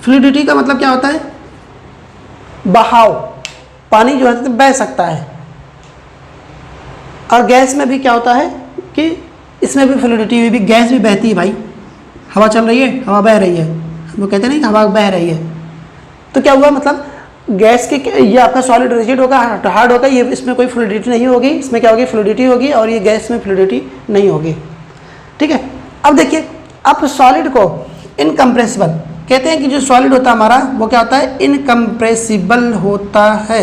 फ्लूइडिटी का मतलब क्या होता है, बहाव, पानी जो है बह सकता है। और गैस में भी क्या होता है कि इसमें भी फ्लूइडिटी में भी गैस भी बहती है भाई, हवा चल रही है, हवा बह रही है, वो कहते हैं नहीं कि हवा बह रही है। तो क्या हुआ, मतलब गैस के ये आपका सॉलिड रिजिड होगा, हार्ड होगा, ये इसमें कोई फ्लूइडिटी नहीं होगी, इसमें क्या होगी, फ्लूइडिटी होगी, और ये गैस में फ्लूइडिटी नहीं होगी। ठीक है। अब देखिए, अब सॉलिड को इनकम्प्रेसिबल कहते हैं कि जो सॉलिड होता है हमारा वो क्या होता है, इनकम्प्रेसिबल होता है।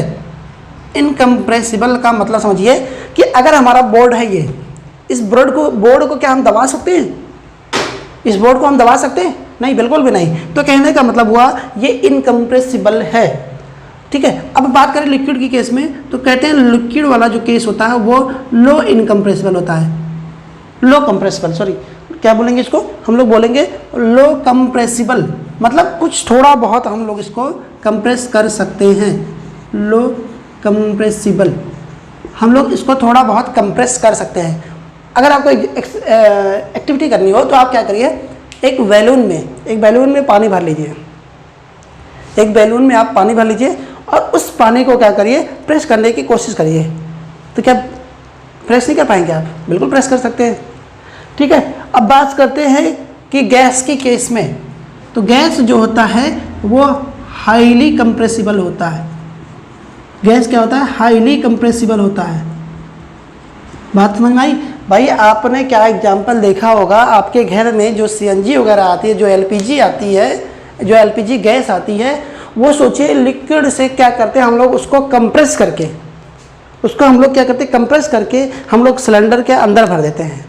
इनकम्प्रेसिबल का मतलब समझिए कि अगर हमारा बोर्ड है, ये इस बोर्ड को क्या हम दबा सकते हैं? इस बोर्ड को हम दबा सकते हैं? नहीं, बिल्कुल भी नहीं। तो कहने का मतलब हुआ ये इनकम्प्रेसिबल है। ठीक है, अब बात करें लिक्विड की केस में, तो कहते हैं लिक्विड वाला जो केस होता है वो लो इनकम्प्रेसिबल होता है, लो कंप्रेसिबल, सॉरी क्या बोलेंगे इसको, हम लोग बोलेंगे लो कंप्रेसिबल, मतलब कुछ थोड़ा बहुत हम लोग इसको कंप्रेस कर सकते हैं, लो कंप्रेसिबल, हम लोग इसको थोड़ा बहुत कंप्रेस कर सकते हैं। अगर आपको एक्टिविटी करनी हो तो आप क्या करिए, एक बैलून में पानी भर लीजिए, एक बैलून में आप पानी भर लीजिए और उस पानी को क्या करिए, प्रेस करने की कोशिश करिए। तो क्या प्रेस नहीं कर पाएंगे आप? बिल्कुल प्रेस कर सकते हैं। ठीक है, अब बात करते हैं कि गैस की केस में, तो गैस जो होता है वो हाईली कंप्रेसिबल होता है। गैस क्या होता है? हाईली कंप्रेसिबल होता है। बात समझ में आई? भाई आपने क्या एग्जाम्पल देखा होगा, आपके घर में जो सीएनजी वगैरह आती है, जो एलपीजी आती है, जो एलपीजी गैस आती है, वो सोचिए लिक्विड से क्या करते हैं हम लोग, उसको कंप्रेस करके, उसको हम लोग क्या करते हैं, कंप्रेस करके हम लोग सिलेंडर के अंदर भर देते हैं।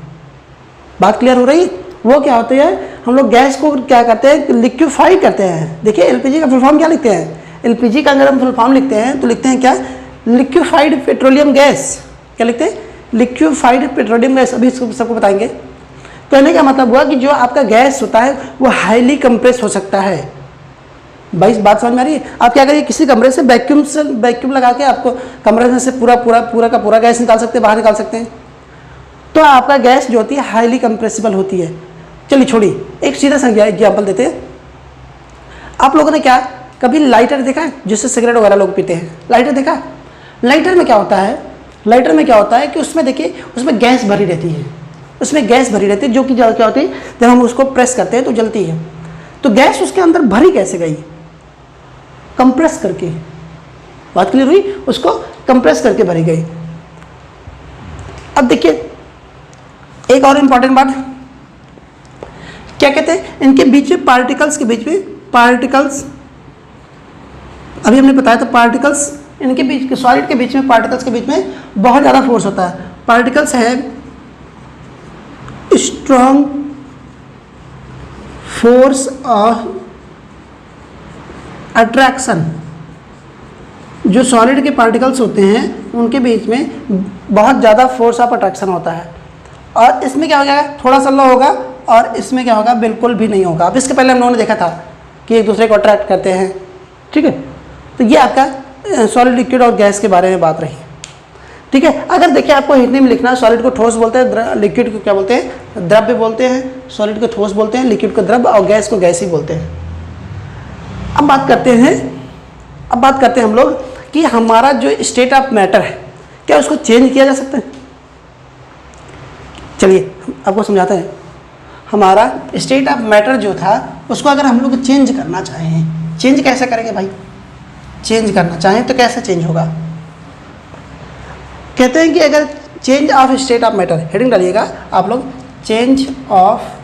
बात क्लियर हो रही? वो क्या होती है, हम लोग गैस को क्या करते हैं, लिक्विफाई करते हैं। देखिए एलपीजी का फुल फॉर्म क्या लिखते हैं, एलपीजी का अगर हम फुल फॉर्म लिखते हैं तो लिखते हैं क्या, लिक्विफाइड पेट्रोलियम गैस। क्या लिखते हैं? Liquefied petroleum gas. अभी इसको सबको बताएंगे। कहने का मतलब हुआ कि जो आपका गैस होता है वो हाईली कंप्रेस हो सकता है। भाई बात समझ में आ रही है? आप क्या करिए, किसी कमरे से वैक्यूम लगा के आपको कमरे में से पूरा का पूरा गैस निकाल सकते हैं, बाहर निकाल सकते हैं। तो आपका गैस जो होती है हाईली कंप्रेसिबल होती है। चलिए छोड़िए, एक सीधा सा एग्जाम्पल देते हैं। आप लोगों ने क्या कभी लाइटर देखा है, जिससे सिगरेट वगैरह लोग पीते हैं? लाइटर देखा है? लाइटर में क्या होता है, लाइटर में क्या होता है कि उसमें देखिए, उसमें गैस भरी रहती है, उसमें गैस भरी रहती है, जो कि क्या होती है, जब हम उसको प्रेस करते हैं तो जलती है। तो गैस उसके अंदर भरी कैसे गई? कंप्रेस करके। बात क्लियर हुई? उसको कंप्रेस करके भरी गई। अब देखिए एक और इंपॉर्टेंट बात, क्या कहते हैं, इनके बीच में पार्टिकल्स के बीच में, पार्टिकल्स अभी हमने बताया था, पार्टिकल्स इनके बीच, सॉलिड के बीच में, पार्टिकल्स के बीच में बहुत ज़्यादा फोर्स होता है। पार्टिकल्स है स्ट्रॉन्ग फोर्स ऑफ अट्रैक्शन। जो सॉलिड के पार्टिकल्स होते हैं उनके बीच में बहुत ज़्यादा फोर्स ऑफ अट्रैक्शन होता है, और इसमें क्या हो जाएगा, थोड़ा सा लो होगा, और इसमें क्या होगा, बिल्कुल भी नहीं होगा। अब इसके पहले हम लोगों ने देखा था कि एक दूसरे को अट्रैक्ट करते हैं। ठीक है, तो ये आपका सॉलिड, लिक्विड और गैस के बारे में बात रही। ठीक है, अगर देखिए आपको हिंदी में लिखना है, सॉलिड को ठोस बोलते हैं, लिक्विड को क्या बोलते हैं, द्रव्य बोलते हैं, सॉलिड को ठोस बोलते हैं, लिक्विड को द्रव्य, और गैस को गैस ही बोलते हैं। अब बात करते हैं हम लोग कि हमारा जो स्टेट ऑफ मैटर है, क्या उसको चेंज किया जा सकता है? चलिए आपको समझाते हैं। हमारा स्टेट ऑफ मैटर जो था उसको अगर हम लोग चेंज करना चाहें, चेंज कैसे करेंगे भाई? चेंज करना चाहें तो कैसे चेंज होगा? कहते हैं कि अगर change of state of matter, heading डालिएगा आप लोग, change of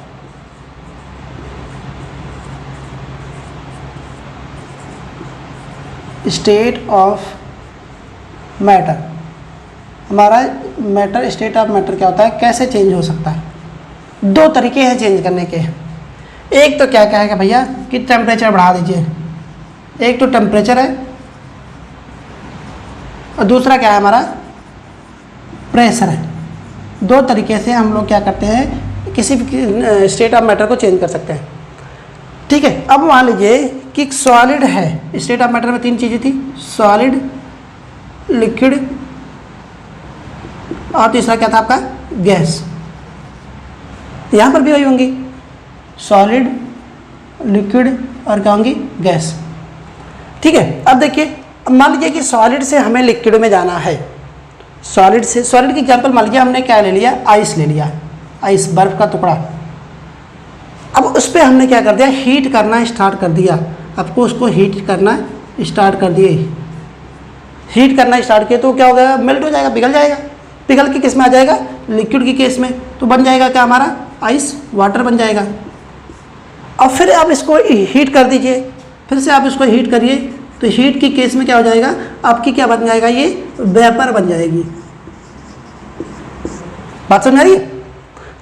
state of matter. हमारा मैटर, स्टेट ऑफ मैटर क्या होता है, कैसे चेंज हो सकता है? दो तरीके हैं चेंज करने के। एक तो क्या कहेगा भैया कि टेम्परेचर बढ़ा दीजिए, एक तो टेम्परेचर है, और दूसरा क्या है हमारा, प्रेशर है। दो तरीके से हम लोग क्या करते हैं, किसी भी स्टेट ऑफ मैटर को चेंज कर सकते हैं। ठीक है, अब मान लीजिए कि सॉलिड है, स्टेट ऑफ मैटर में तीन चीज़ें थी, सॉलिड, लिक्विड और तीसरा क्या था आपका, गैस। यहाँ पर भी वही होंगी, सॉलिड, लिक्विड और क्या होंगी, गैस। ठीक है, अब देखिए, अब मान लीजिए कि सॉलिड से हमें लिक्विड में जाना है। सॉलिड से, सॉलिड की एग्जांपल मान लीजिए हमने क्या ले लिया, आइस ले लिया, आइस, बर्फ का टुकड़ा। अब उस पर हमने क्या कर दिया, हीट करना स्टार्ट कर दिया। आपको उसको हीट करना स्टार्ट कर दिए, हीट करना स्टार्ट किए तो क्या हो गया, मेल्ट हो जाएगा, पिघल जाएगा। पिघल के किस में आ जाएगा, लिक्विड की केस में, तो बन जाएगा क्या हमारा, आइस, वाटर बन जाएगा। और फिर आप इसको हीट कर दीजिए, फिर से आप इसको हीट करिए, तो हीट की केस में क्या हो जाएगा, आपकी क्या बन जाएगा, ये वेपर बन जाएगी। बात समझ आ रही है?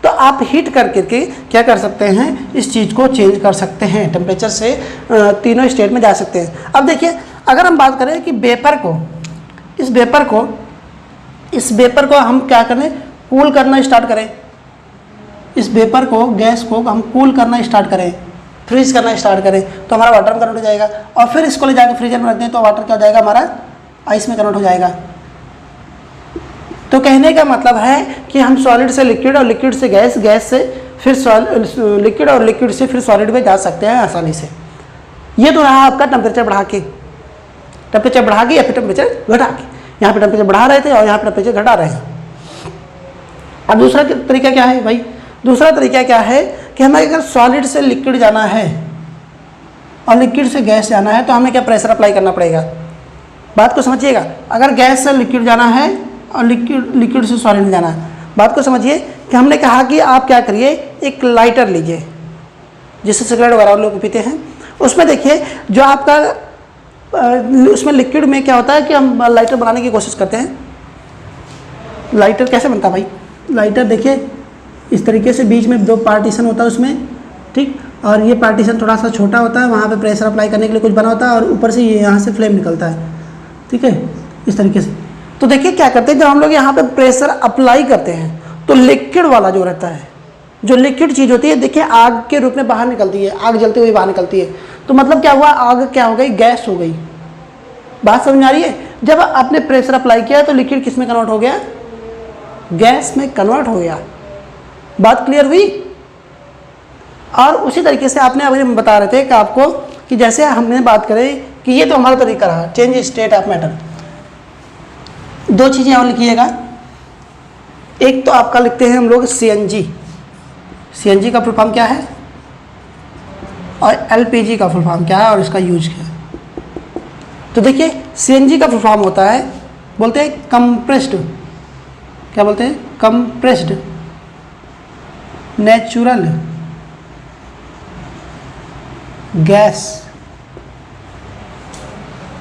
तो आप हीट करके क्या कर सकते हैं, इस चीज़ को चेंज कर सकते हैं, टेम्परेचर से तीनों स्टेट में जा सकते हैं। अब देखिए अगर हम बात करें कि इस वेपर को हम क्या करें, कूल करना स्टार्ट करें, इस वेपर को, गैस को हम कूल करना स्टार्ट करें, फ्रीज करना स्टार्ट करें, तो हमारा वाटर में कन्वर्ट हो जाएगा। और फिर इसको ले जाकर फ्रीजर में रख दें तो वाटर क्या हो जाएगा, हमारा आइस में कन्वर्ट हो जाएगा। तो कहने का मतलब है कि हम सॉलिड से लिक्विड और लिक्विड से गैस, गैस से फिर लिक्विड और लिक्विड से फिर सॉलिड में जा सकते हैं आसानी से। ये तो रहा आपका टेम्परेचर बढ़ा के या फिर टेम्परेचर घटा के। यहाँ पे टेम्परेचर बढ़ा रहे थे और यहाँ पे टेम्परेचर घटा रहे हैं। अब दूसरा तरीका क्या है भाई, दूसरा तरीका क्या है कि हमें अगर सॉलिड से लिक्विड जाना है और लिक्विड से गैस जाना है तो हमें क्या प्रेशर अप्लाई करना पड़ेगा। बात को समझिएगा, अगर गैस से लिक्विड जाना है और लिक्विड से सॉलिड जाना है, बात को समझिए कि हमने कहा कि आप क्या करिए, एक लाइटर लीजिए जिससे सिगरेट वगैरह लोग पीते हैं, उसमें देखिए जो आपका उसमें लिक्विड में क्या होता है कि हम लाइटर बनाने की कोशिश करते हैं। लाइटर कैसे बनता है भाई, लाइटर देखिए इस तरीके से बीच में 2 पार्टीशन होता है उसमें, ठीक, और ये पार्टीशन थोड़ा सा छोटा होता है, वहाँ पे प्रेशर अप्लाई करने के लिए कुछ बना होता है और ऊपर से ये यहाँ से फ्लेम निकलता है, ठीक है, इस तरीके से। तो देखिए क्या करते हैं, जब हम लोग यहाँ पे प्रेशर अप्लाई करते हैं तो लिक्विड वाला जो रहता है, जो लिक्विड चीज़ होती है, देखिए आग के रूप में बाहर निकलती है, आग जलते हुए बाहर निकलती है। तो मतलब क्या हुआ, आग क्या हो गई, गैस हो गई। बात समझ आ रही है। जब आपने प्रेशर अप्लाई किया तो लिक्विड किस में कन्वर्ट हो गया, गैस में कन्वर्ट हो गया। बात क्लियर हुई। और उसी तरीके से आपने अभी हम बता रहे थे कि आपको कि जैसे हमने बात करें कि ये तो हमारा तरीका रहा, चेंज स्टेट ऑफ मैटर। 2 चीज़ें और लिखिएगा, एक तो आपका लिखते हैं हम लोग CNG, CNG का फुल फॉर्म क्या है और LPG का फुल फॉर्म क्या है और इसका यूज क्या है। तो देखिए CNG का फुल फॉर्म होता है, बोलते हैं कंप्रेस्ड, क्या बोलते हैं, कंप्रेस्ड नेचुरल गैस।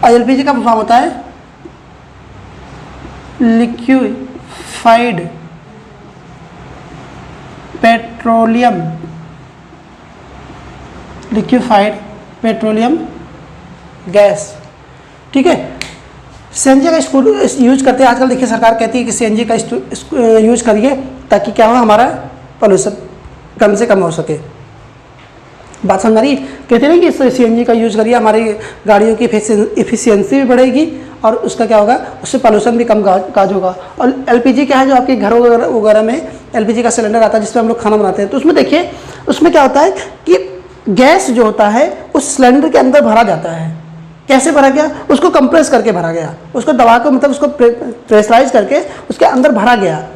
और LPG का फुल फॉर्म होता है liquefied petroleum, liquefied petroleum gas, ठीक है। CNG का इसको यूज करते हैं आजकल। देखिए सरकार कहती है कि CNG का यूज करिए ताकि क्या हो, हमारा पोल्यूशन कम से कम हो सके। बात समझ आ रही है। कहते हैं कि CNG का यूज करिए, हमारी गाड़ियों की एफिशिएंसी भी बढ़ेगी और उसका क्या होगा, उससे पोल्यूशन भी कम काज होगा। और LPG क्या है, जो आपके घर वगैरह में LPG का सिलेंडर आता है जिसमें हम लोग खाना बनाते हैं, तो उसमें देखिए उसमें क्या होता है कि गैस जो होता है उस सिलेंडर के अंदर भरा जाता है। कैसे भरा गया, उसको कंप्रेस करके भरा गया, उसको दबा कर, मतलब उसको प्रेशराइज करके उसके अंदर भरा गया।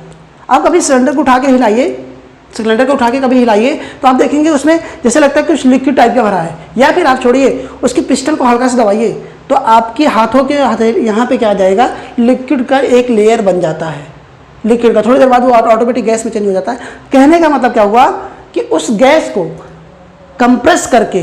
आप कभी सिलेंडर को उठा के हिलाइए, सिलेंडर को उठा के कभी हिलाइए तो आप देखेंगे उसमें जैसे लगता है कुछ लिक्विड टाइप का भरा है। या फिर आप छोड़िए, उसकी पिस्टन को हल्का से दबाइए तो आपके हाथों के यहाँ पे क्या आ जाएगा, लिक्विड का एक लेयर बन जाता है लिक्विड का। थोड़ी देर बाद वो ऑटोमेटिक गैस में चेंज हो जाता है। कहने का मतलब क्या हुआ कि उस गैस को कंप्रेस करके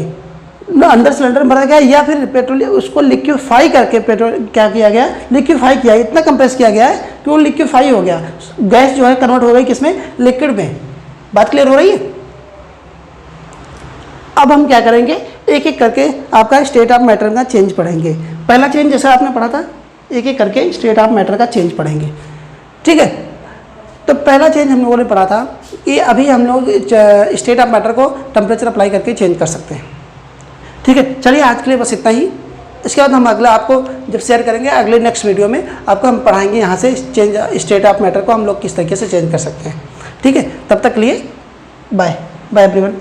अंदर सिलेंडर में भरा गया, या फिर पेट्रोल उसको लिक्विफाई करके पेट्रोल क्या किया गया, लिक्विफाई किया, इतना कंप्रेस किया गया है कि वो लिक्विफाई हो गया, गैस जो है कन्वर्ट हो गई किसमें, लिक्विड में। बात क्लियर हो रही है। अब हम क्या करेंगे, एक एक करके आपका स्टेट ऑफ मैटर का चेंज पढ़ेंगे। पहला चेंज जैसे आपने पढ़ा था, एक एक करके स्टेट ऑफ मैटर का चेंज पढ़ेंगे, ठीक है। तो पहला चेंज हम लोगों ने पढ़ा था कि अभी हम लोग स्टेट ऑफ मैटर को टेम्परेचर अप्लाई करके चेंज कर सकते हैं, ठीक है। चलिए आज के लिए बस इतना ही। इसके बाद हम अगला आपको जब शेयर करेंगे अगले नेक्स्ट वीडियो में आपको हम पढ़ाएंगे यहाँ से चेंज स्टेट ऑफ मैटर को हम लोग किस तरीके से चेंज कर सकते हैं, ठीक है। तब तक लिए बाय बाय एवरीवन।